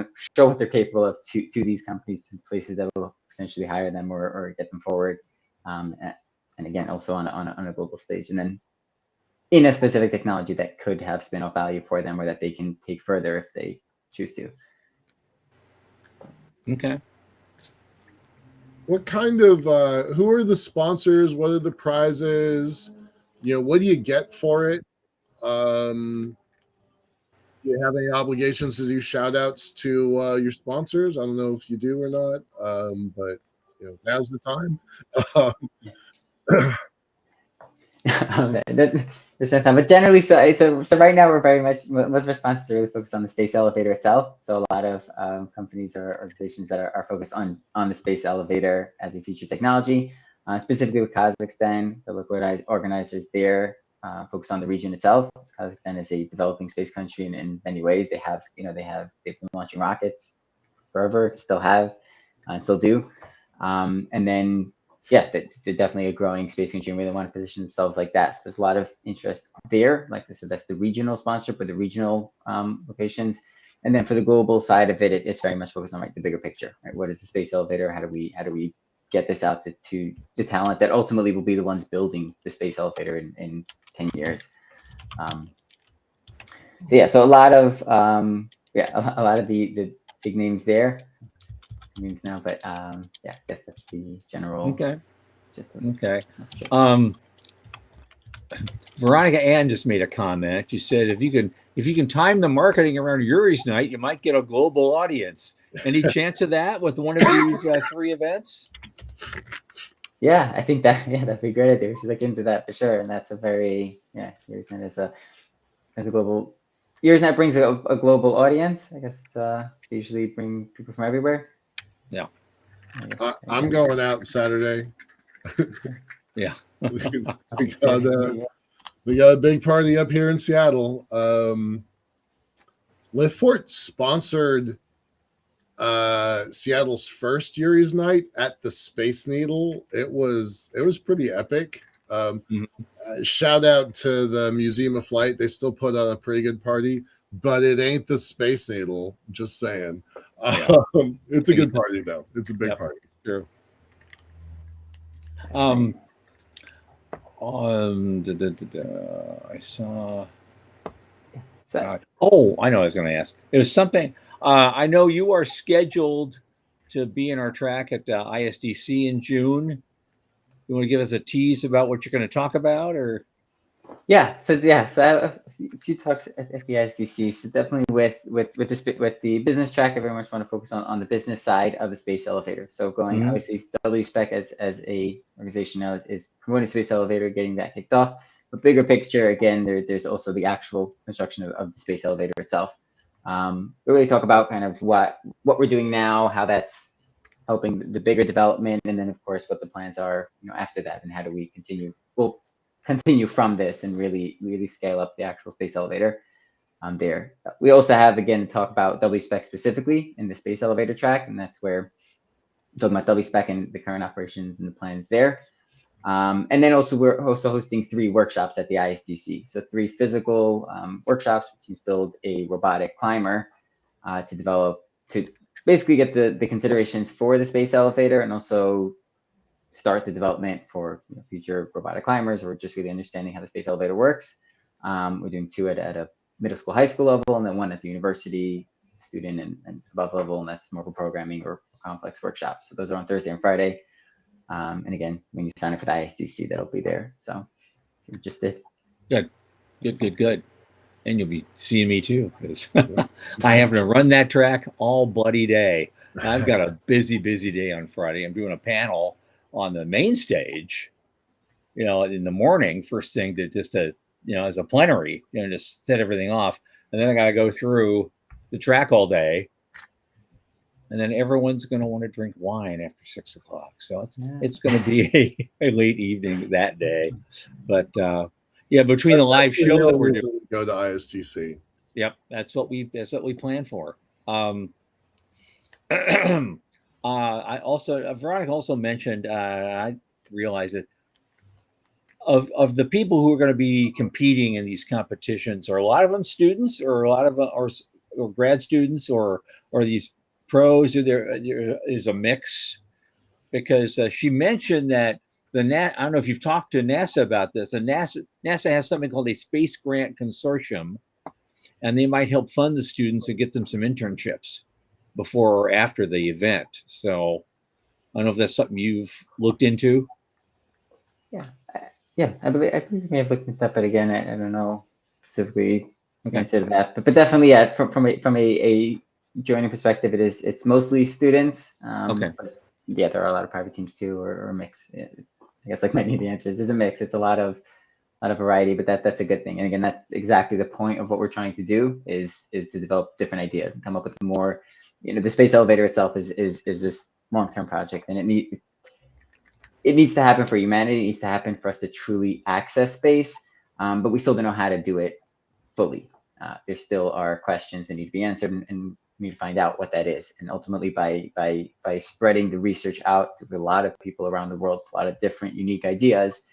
what they're capable of to these companies, to places that will potentially hire them or get them forward. And again, also on a global stage, and then in a specific technology that could have spin-off value for them, or that they can take further if they choose to. Okay. What kind of who are the sponsors? What are the prizes? What do you get for it? Do you have any obligations to do shout outs to your sponsors? I don't know if you do or not, but now's the time. There's no time, but generally, so right now we're very much, most responses are really focused on the space elevator itself. So a lot of companies or organizations that are focused on the space elevator as a future technology, specifically with Kazakhstan. The local organizers there focus on the region itself. Kazakhstan is a developing space country in many ways. They've been launching rockets forever, still have, and still do, and then. Yeah, they're definitely a growing space country, and really want to position themselves like that. So there's a lot of interest there. Like I said, that's the regional sponsorship or the regional locations. And then for the global side of it, it's very much focused on the bigger picture. Right? What is the space elevator? How do we get this out to the talent that ultimately will be the ones building the space elevator in 10 years? So a lot of the big names there. Names now, but I guess that's the general. Okay. Okay. Veronica Ann just made a comment. She said, if you can time the marketing around Yuri's night, you might get a global audience. Any chance of that with one of these 3 events? Yeah, I think that'd be a great idea. We should look into that for sure. And that's a very Yuri's night as a global. Yuri's night brings a global audience. I guess it's they usually bring people from everywhere. Yeah. I'm going out Saturday. Yeah. we got a big party up here in Seattle. Liftport sponsored Seattle's first Yuri's night at the Space Needle. It was pretty epic. Mhm. Shout out to the Museum of Flight. They still put on a pretty good party, but it ain't the Space Needle. Just saying. Yeah. It's a good party, though. It's a big Yep. party. True. Nice. I saw. So Oh, I know what I was going to ask. It was something. I know you are scheduled to be in our track at ISDC in June. You want to give us a tease about what you're going to talk about, or? so I have a few talks at the ISDC. So definitely with the business track, I very much want to focus on the business side of the space elevator. So going obviously WSpec as a organization now is promoting space elevator, getting that kicked off. But bigger picture, again, there's also the actual construction of the space elevator itself. We really talk about kind of what we're doing now, how that's helping the bigger development, and then of course what the plans are, after that, and how do we continue from this and really scale up the actual space elevator there. We also have, again, talk about WSpec specifically in the space elevator track, and that's where we're talking about WSpec and the current operations and the plans there. And then also we're also hosting 3 workshops at the ISDC. So 3 physical workshops. Teams build a robotic climber to basically get the considerations for the space elevator, and also start the development for future robotic climbers, or just really understanding how the space elevator works. We're doing 2 at a middle school, high school level, and then 1 at the university student and above level, and that's more of a programming or complex workshop. So those are on Thursday and Friday. And again, when you sign up for the ISDC, that'll be there. So just did. Good. And you'll be seeing me too, because I have to run that track all bloody day. I've got a busy day on Friday. I'm doing a panel on the main stage, in the morning, first thing as a plenary, just set everything off. And then I got to go through the track all day. And then everyone's going to want to drink wine after 6 o'clock. So it's going to be a late evening that day. But between the live show that we're doing, go to ISTC. Yep, that's what we plan for. Veronica also mentioned. I realized that of the people who are going to be competing in these competitions, are a lot of them students, or a lot of them or grad students, or these pros? There's a mix, because she mentioned that I don't know if you've talked to NASA about this. NASA has something called a Space Grant Consortium, and they might help fund the students and get them some internships before or after the event. So I don't know if that's something you've looked into. I believe we may have looked at that, but again, I don't know specifically the answer to that. But definitely, from a joining perspective, it's mostly students. But there are a lot of private teams too, or a mix. I guess like many of the answers, there's a mix. It's a lot of variety, but that's a good thing. And again, that's exactly the point of what we're trying to do is to develop different ideas and come up with more. The space elevator itself is this long-term project, and it needs to happen for humanity. It needs to happen for us to truly access space, but we still don't know how to do it fully. There still are questions that need to be answered, and we need to find out what that is. And ultimately, by spreading the research out to a lot of people around the world, a lot of different unique ideas,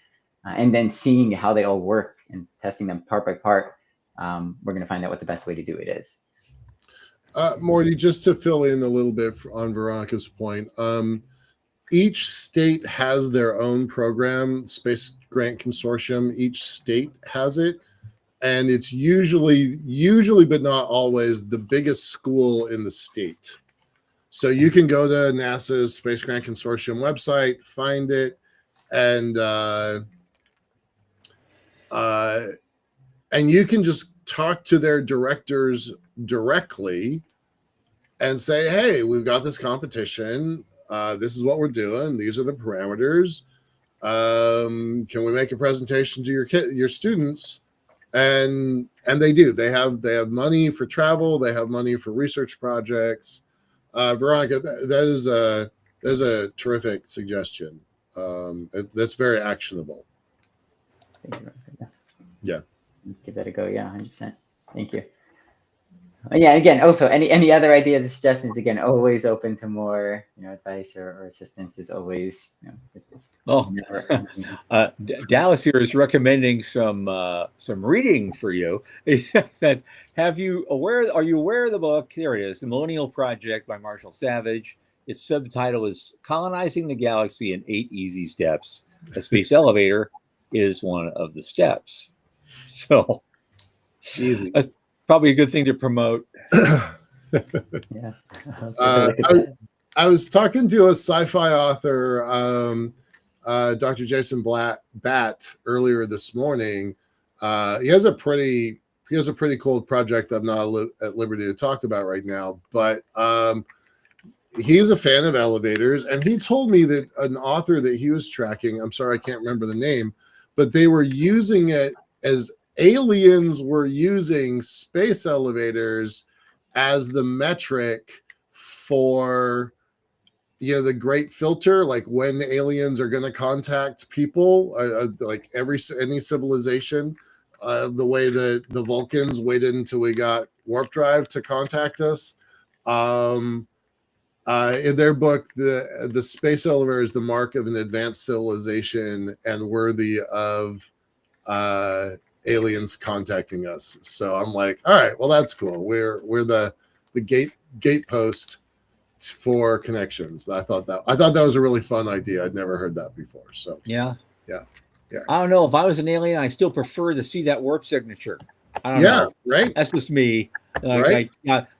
and then seeing how they all work and testing them part by part, we're going to find out what the best way to do it is. Morty, just to fill in a little bit on Veronica's point, each state has their own program, Space Grant Consortium. Each state has it, and it's usually, but not always, the biggest school in the state. So you can go to NASA's Space Grant Consortium website, find it, and you can just talk to their directors directly and say, hey, we've got this competition. This is what we're doing. These are the parameters. Can we make a presentation to your students? And they do. They have money for travel. They have money for research projects. Veronica, that is a terrific suggestion. That's very actionable. Thank you, Veronica. Yeah. Give that a go. Yeah, 100%. Thank you. Yeah, again, also any other ideas or suggestions, again, always open to more, advice or assistance is always, Oh, Dallas here is recommending some reading for you. He said, Are you aware of the book? Here it is, The Millennial Project by Marshall Savage. Its subtitle is Colonizing the Galaxy in 8 Easy Steps. A space elevator is one of the steps. So Easy. that's probably a good thing to promote. Yeah. I was talking to a sci-fi author, Dr. Jason Batt, earlier this morning. He has a pretty cool project that I'm not at liberty to talk about right now, but he's a fan of elevators, and he told me that an author that he was tracking, I'm sorry, I can't remember the name, but they were using it as aliens were using space elevators as the metric for the great filter, like when the aliens are going to contact people, like any civilization, the way that the Vulcans waited until we got warp drive to contact us. In their book, the space elevator is the mark of an advanced civilization and worthy of aliens contacting us. So I'm like, all right, well, that's cool. We're the gatepost for connections. I thought that was a really fun idea. I'd never heard that before. So Yeah. Yeah. I don't know. If I was an alien, I still prefer to see that warp signature. I don't know. Right. That's just me. Right.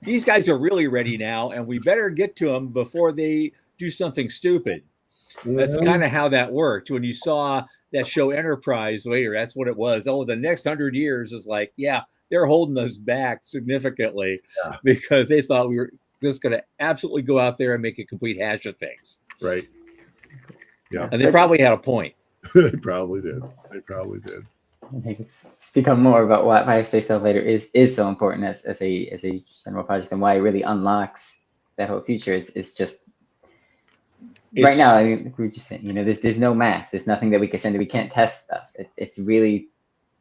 These guys are really ready now, and we better get to them before they do something stupid. That's kind of how that worked. When you saw that show Enterprise later, that's what it was. Oh, the next 100 years is like, yeah, they're holding us back significantly because they thought we were just going to absolutely go out there and make a complete hash of things. Right. Yeah. And they probably had a point. They probably did. I think it's become more about why a space elevator is so important as a general project, and why it really unlocks that whole future is just right now. I mean, we're just saying, there's no mass, there's nothing that we can send. We can't test stuff. It's really,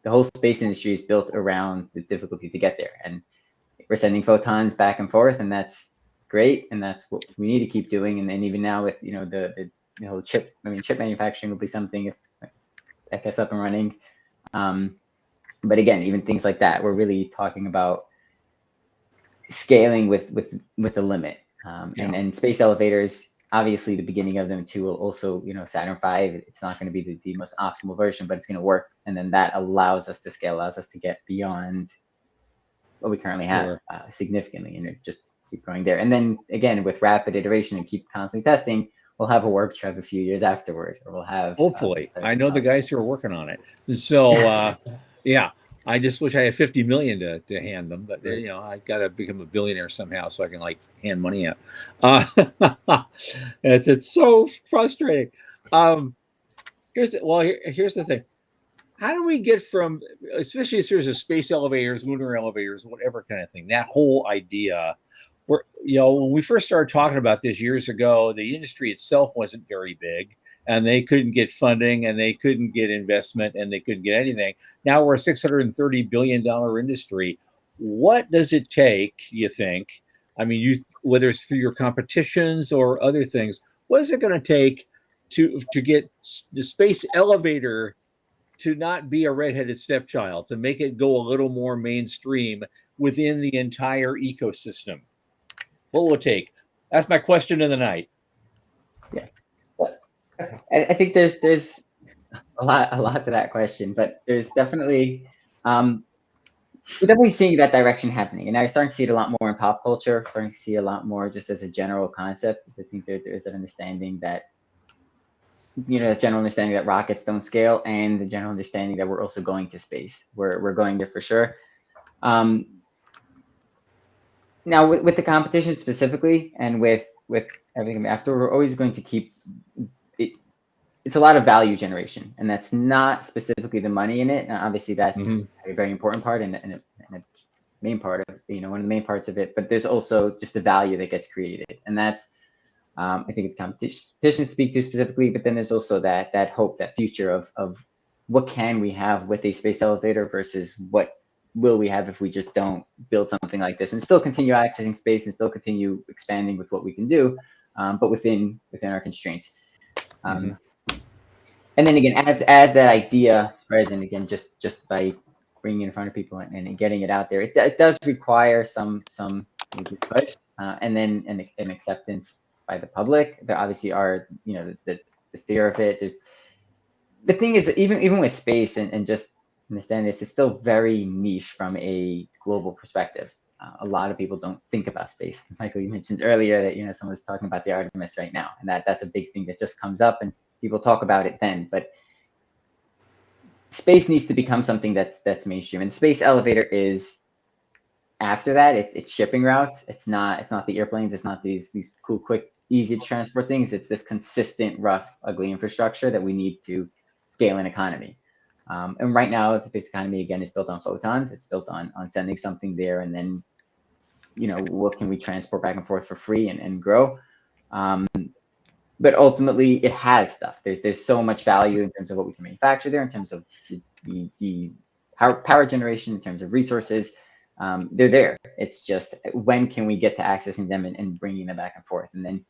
the whole space industry is built around the difficulty to get there, and we're sending photons back and forth, and that's great, and that's what we need to keep doing. And then even now with the whole chip manufacturing will be something if that gets up and running. But again, even things like that, we're really talking about scaling with a limit. And space elevators, obviously the beginning of them too will also, Saturn V, it's not going to be the most optimal version, but it's going to work. And then that allows us to scale, allows us to get beyond what we currently have significantly, and just keep going there. And then again, with rapid iteration and keep constantly testing, we'll have a warp drive a few years afterward, or we'll have hopefully. I know the guys who are working on it. So yeah, I just wish I had 50 million to hand them, but I got to become a billionaire somehow so I can hand money out. It's so frustrating. Here's the thing. How do we get from, especially as there's a space elevators, lunar elevators, whatever kind of thing, that whole idea, where, when we first started talking about this years ago, the industry itself wasn't very big, and they couldn't get funding, and they couldn't get investment, and they couldn't get anything. Now we're a $630 billion industry. What does it take, you think? I mean, whether it's for your competitions or other things, what is it going to take to get the space elevator to not be a redheaded stepchild, to make it go a little more mainstream within the entire ecosystem? What will it take? That's my question of the night. Yeah, I think there's a lot to that question, but there's definitely we're definitely seeing that direction happening, and now you're starting to see it a lot more in pop culture. Starting to see a lot more just as a general concept. I think there is an understanding that general understanding that rockets don't scale, and the general understanding that we're also going to space. We're going there for sure. Now with the competition specifically, and with everything after, we're always going to keep it. It's a lot of value generation, and that's not specifically the money in it. And obviously, that's a very important part and a main part of one of the main parts of it. But there's also just the value that gets created, and that's I think the competition speak to specifically. But then there's also that hope, that future of what can we have with a space elevator versus what will we have if we just don't build something like this and still continue accessing space and still continue expanding with what we can do, but within our constraints. And then again, as that idea spreads, and again, just by bringing it in front of people and getting it out there, it does require some maybe push, and then an acceptance by the public. There obviously are, the fear of it. There's the thing is, even with space and just understand this, it's still very niche from a global perspective. A lot of people don't think about space. Michael, you mentioned earlier that someone's talking about the Artemis right now, and that's a big thing that just comes up, and people talk about it then. But space needs to become something that's mainstream, and the space elevator is after that. It's shipping routes. It's not the airplanes. It's not these cool, quick, easy to transport things. It's this consistent, rough, ugly infrastructure that we need to scale an economy. And right now, the space economy, again, is built on photons. It's built on sending something there, and then, what can we transport back and forth for free and grow? But ultimately, it has stuff. There's so much value in terms of what we can manufacture there, in terms of the power generation, in terms of resources. They're there. It's just, when can we get to accessing them and bringing them back and forth? And then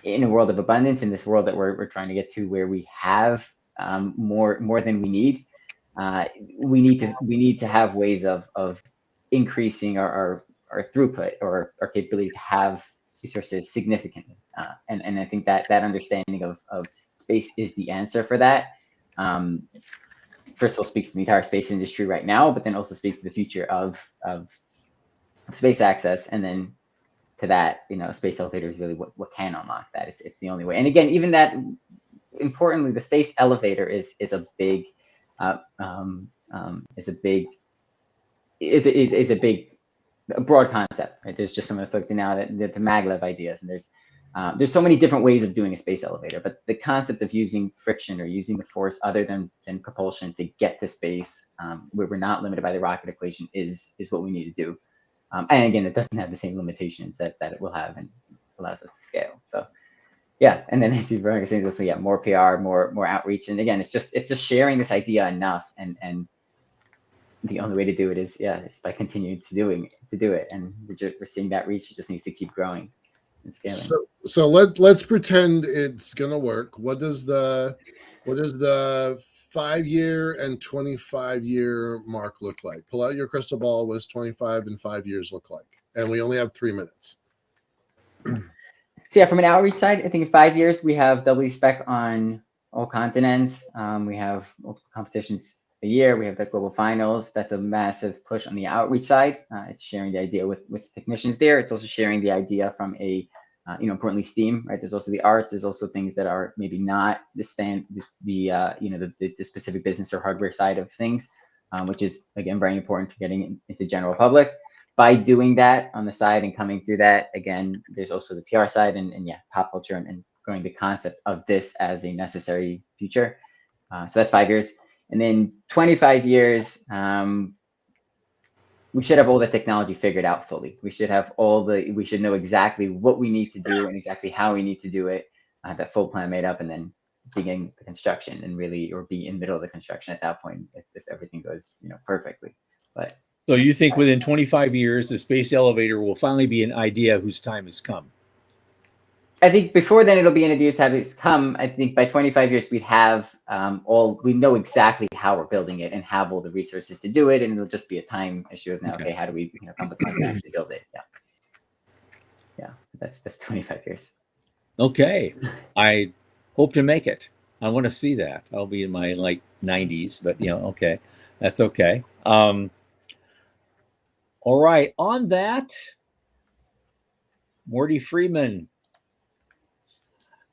in a world of abundance, in this world that we're trying to get to, where we have more than we need, we need to have ways of increasing our throughput, or our capability to have resources significantly. And I think that understanding of space is the answer for that. First of all, speaks to the entire space industry right now, but then also speaks to the future of space access. And then to that, space elevator is really what can unlock that. It's the only way. And again, even that, importantly, the space elevator is a big a broad concept, right? There's just someone spoke to now that the maglev ideas, and there's so many different ways of doing a space elevator, but the concept of using friction or using the force other than propulsion to get to space, where we're not limited by the rocket equation, is what we need to do. And again, it doesn't have the same limitations that it will have, and allows us to scale. So yeah, and then as you're saying, also, yeah, more PR, more outreach, and again, it's just sharing this idea enough, and the only way to do it is by continuing to do it, and we're seeing that reach. It just needs to keep growing and scaling. So let's pretend it's gonna work. What does the 5-year and 25-year mark look like? Pull out your crystal ball. What does 25 and 5 years look like? And we only have 3 minutes. So yeah, from an outreach side, I think in 5 years we have double spec on all continents. We have multiple competitions a year. We have the global finals. That's a massive push on the outreach side. It's sharing the idea with technicians there. It's also sharing the idea from a importantly, STEAM, right? There's also the arts. There's also things that are maybe not the specific business or hardware side of things, which is, again, very important for getting into general public. By doing that on the side and coming through that, again, there's also the PR side and pop culture and growing the concept of this as a necessary future. So that's 5 years. And then 25 years, we should have all the technology figured out fully. We should have we should know exactly what we need to do and exactly how we need to do it, that full plan made up, and then begin the construction and really, or be in the middle of the construction at that point, if everything goes, perfectly. But so you think within 25 years, the space elevator will finally be an idea whose time has come? I think before then it'll be an idea to have come. I think by 25 years we'd have we know exactly how we're building it and have all the resources to do it, and it'll just be a time issue of now. Okay, how do we come with funds to actually build it? Yeah, that's 25 years. Okay, I hope to make it. I want to see that. I'll be in my 90s, but okay, that's okay. All right, on that, Mordy Friedman,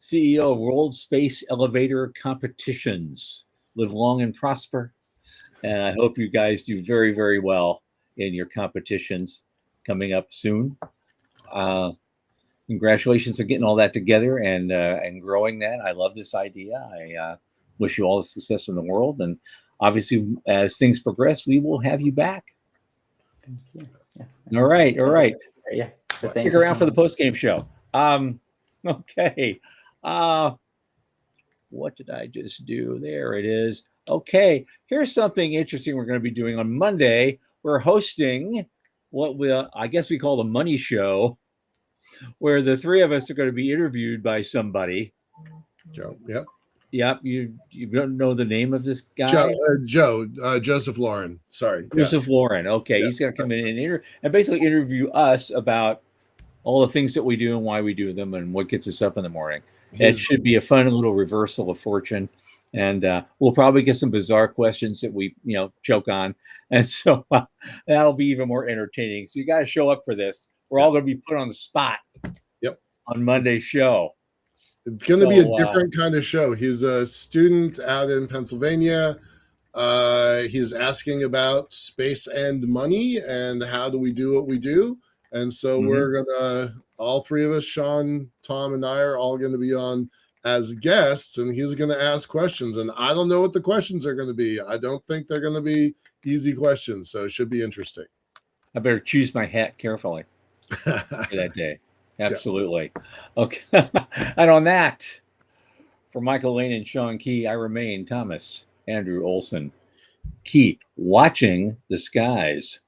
CEO of World Space Elevator Competitions. Live long and prosper. And I hope you guys do very, very well in your competitions coming up soon. Congratulations on getting all that together and growing that. I love this idea. I wish you all the success in the world. And obviously, as things progress, we will have you back. Thank you. Yeah. All right. Yeah. Stick around for the post-game show. Okay. What did I just do? There it is. Okay. Here's something interesting we're going to be doing on Monday. We're hosting what I guess we call the Money Show, where the three of us are going to be interviewed by somebody. Joe, yep. Yep. You don't know the name of this guy? Joseph Lauren. Sorry. Yeah. Joseph Lauren. Okay. Yeah. He's going to come in and basically interview us about all the things that we do and why we do them and what gets us up in the morning. It should be a fun little reversal of fortune. And we'll probably get some bizarre questions that we, choke on. And so that'll be even more entertaining. So you got to show up for this. We're all going to be put on the spot. Yep. On Monday's show. It's going to be a different kind of show. He's a student out in Pennsylvania. He's asking about space and money and how do we do what we do. And so we're going to, all three of us, Sean, Tom, and I are all going to be on as guests, and he's going to ask questions. And I don't know what the questions are going to be. I don't think they're going to be easy questions. So it should be interesting. I better choose my hat carefully for that day. Absolutely. Yeah. Okay. And on that, for Michael Lane and Sean Key, I remain Thomas Andrew Olson. Keep watching the skies.